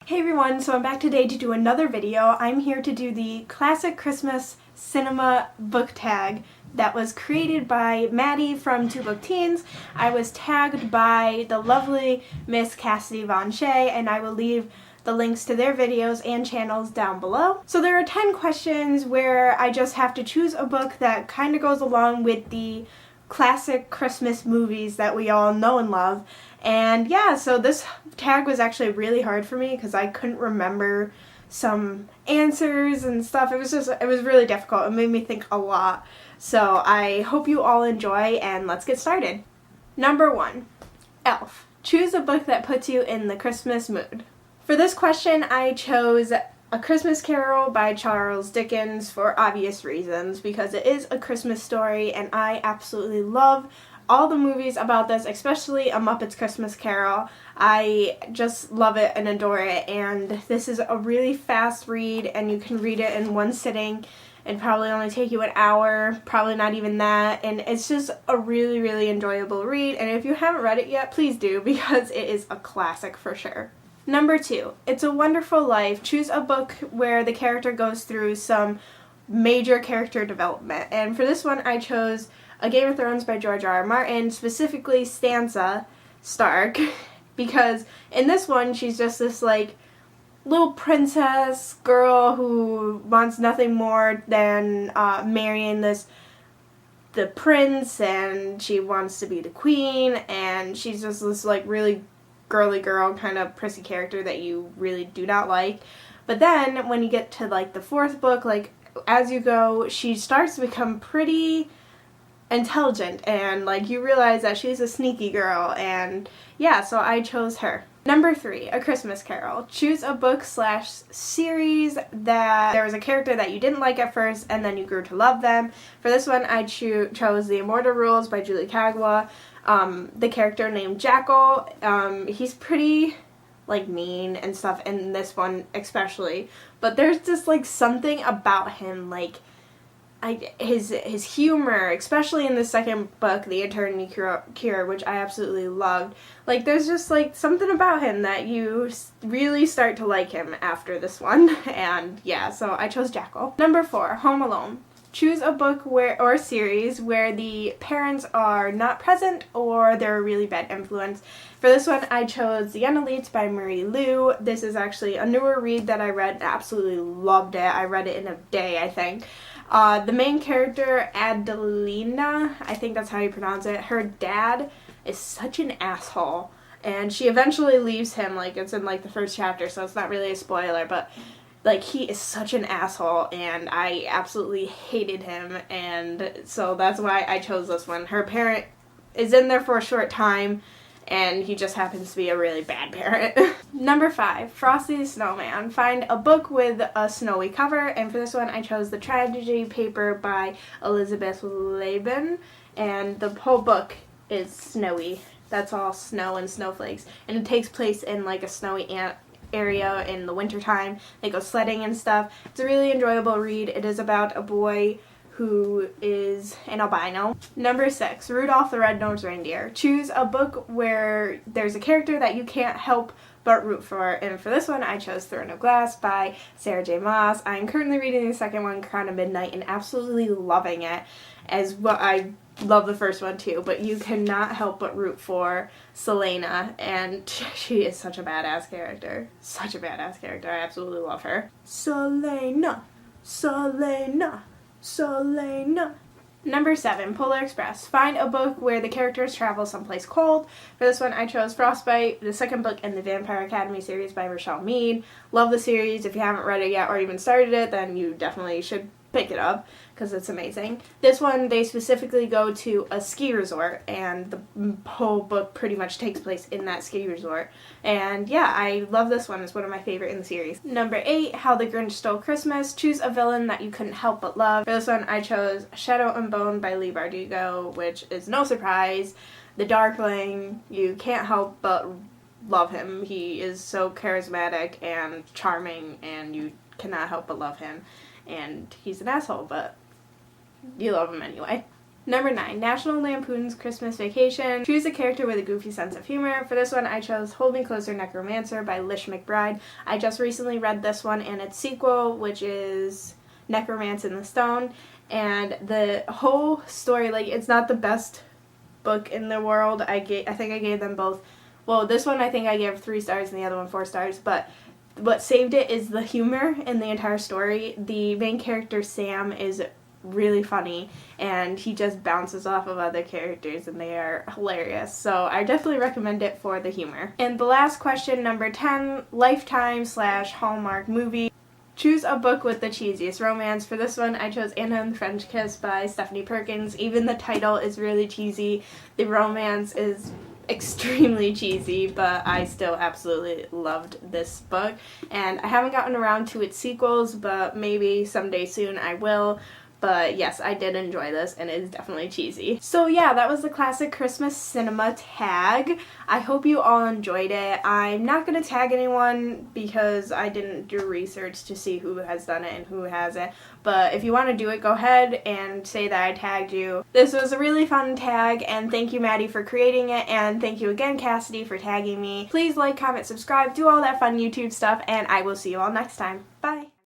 Hey everyone, so I'm back today to do another video. I'm here to do the classic Christmas cinema book tag that was created by Maddie from Two Book Teens. I was tagged by the lovely Miss Cassidy Von Shea, and I will leave the links to their videos and channels down below. So there are 10 questions where I just have to choose a book that kind of goes along with the classic Christmas movies that we all know and love. And yeah, so this tag was actually really hard for me because I couldn't remember some answers and stuff. It was really difficult. It made me think a lot. So I hope you all enjoy, and let's get started. Number 1, Elf. Choose a book that puts you in the Christmas mood. For this question, I chose A Christmas Carol by Charles Dickens for obvious reasons, because it is a Christmas story and I absolutely love all the movies about this, especially A Muppet's Christmas Carol. I just love it and adore it, and this is a really fast read and you can read it in one sitting. It'd probably only take you an hour, probably not even that, and it's just a really, really enjoyable read, and if you haven't read it yet, please do, because it is a classic for sure. Number 2, It's a Wonderful Life. Choose a book where the character goes through some major character development, and for this one I chose A Game of Thrones by George R. R. Martin, specifically Sansa Stark, because in this one she's just this like little princess girl who wants nothing more than marrying the prince, and she wants to be the queen, and she's just this like really girly girl kind of prissy character that you really do not like. But then when you get to like the 4th book, like as you go, she starts to become pretty intelligent, and like you realize that she's a sneaky girl, and yeah, so I chose her. Number 3, A Christmas Carol. Choose a book/series that there was a character that you didn't like at first and then you grew to love them. For this one I chose The Immortal Rules by Julie Kagawa. The character named Jackal, he's pretty like mean and stuff in this one especially, but there's just like something about him, like his humor, especially in the 2nd book, The Eternity Cure, which I absolutely loved. Like there's just like something about him that you really start to like him after this one, and yeah, so I chose Jackal. Number 4, Home Alone. Choose a book or a series where the parents are not present or they're a really bad influence. For this one, I chose The Unelite by Marie Lu. This is actually a newer read that I read. Absolutely loved it. I read it in a day, I think. The main character, Adelina, I think that's how you pronounce it, her dad is such an asshole, and she eventually leaves him, like it's in like the 1st chapter, so it's not really a spoiler, but like he is such an asshole and I absolutely hated him, and so that's why I chose this one. Her parent is in there for a short time and he just happens to be a really bad parent. Number 5, Frosty the Snowman. Find a book with a snowy cover, and for this one I chose The Tragedy Paper by Elizabeth Laban, and the whole book is snowy. That's all snow and snowflakes, and it takes place in like a snowy area in the wintertime. They go sledding and stuff. It's a really enjoyable read. It is about a boy who is an albino. Number 6, Rudolph the Red-Nosed Reindeer. Choose a book where there's a character that you can't help but root for, and for this one I chose Throne of Glass by Sarah J. Maas. I'm currently reading the 2nd one, Crown of Midnight, and absolutely loving it, as well. I love the 1st one too, but you cannot help but root for Selena, and she is such a badass character. Such a badass character. I absolutely love her. Selena, Selena, Selena. Number 7, Polar Express. Find a book where the characters travel someplace cold. For this one I chose Frostbite, the 2nd book in the Vampire Academy series by Rochelle Mead. Love the series. If you haven't read it yet or even started it, then you definitely should pick it up because it's amazing. This one, they specifically go to a ski resort, and the whole book pretty much takes place in that ski resort. And yeah, I love this one. It's one of my favorite in the series. Number 8, How the Grinch Stole Christmas. Choose a villain that you couldn't help but love. For this one, I chose Shadow and Bone by Leigh Bardugo, which is no surprise. The Darkling, you can't help but love him. He is so charismatic and charming, and you cannot help but love him. And he's an asshole, but you love him anyway. Number 9, National Lampoon's Christmas Vacation. Choose a character with a goofy sense of humor. For this one, I chose Hold Me Closer, Necromancer by Lish McBride. I just recently read this one and its sequel, which is Necromance in the Stone. And the whole story, like, it's not the best book in the world. I think I gave them both. Well, this one I think I gave 3 stars and the other one 4 stars, but what saved it is the humor in the entire story. The main character, Sam, is really funny, and he just bounces off of other characters, and they are hilarious. So I definitely recommend it for the humor. And the last question, number 10, Lifetime/Hallmark movie. Choose a book with the cheesiest romance. For this one, I chose Anna and the French Kiss by Stephanie Perkins. Even the title is really cheesy. The romance is extremely cheesy, but I still absolutely loved this book. And I haven't gotten around to its sequels, but maybe someday soon I will. But yes, I did enjoy this, and it is definitely cheesy. So yeah, that was the classic Christmas cinema tag. I hope you all enjoyed it. I'm not going to tag anyone because I didn't do research to see who has done it and who hasn't. But if you want to do it, go ahead and say that I tagged you. This was a really fun tag, and thank you, Maddie, for creating it, and thank you again, Cassidy, for tagging me. Please like, comment, subscribe, do all that fun YouTube stuff, and I will see you all next time. Bye!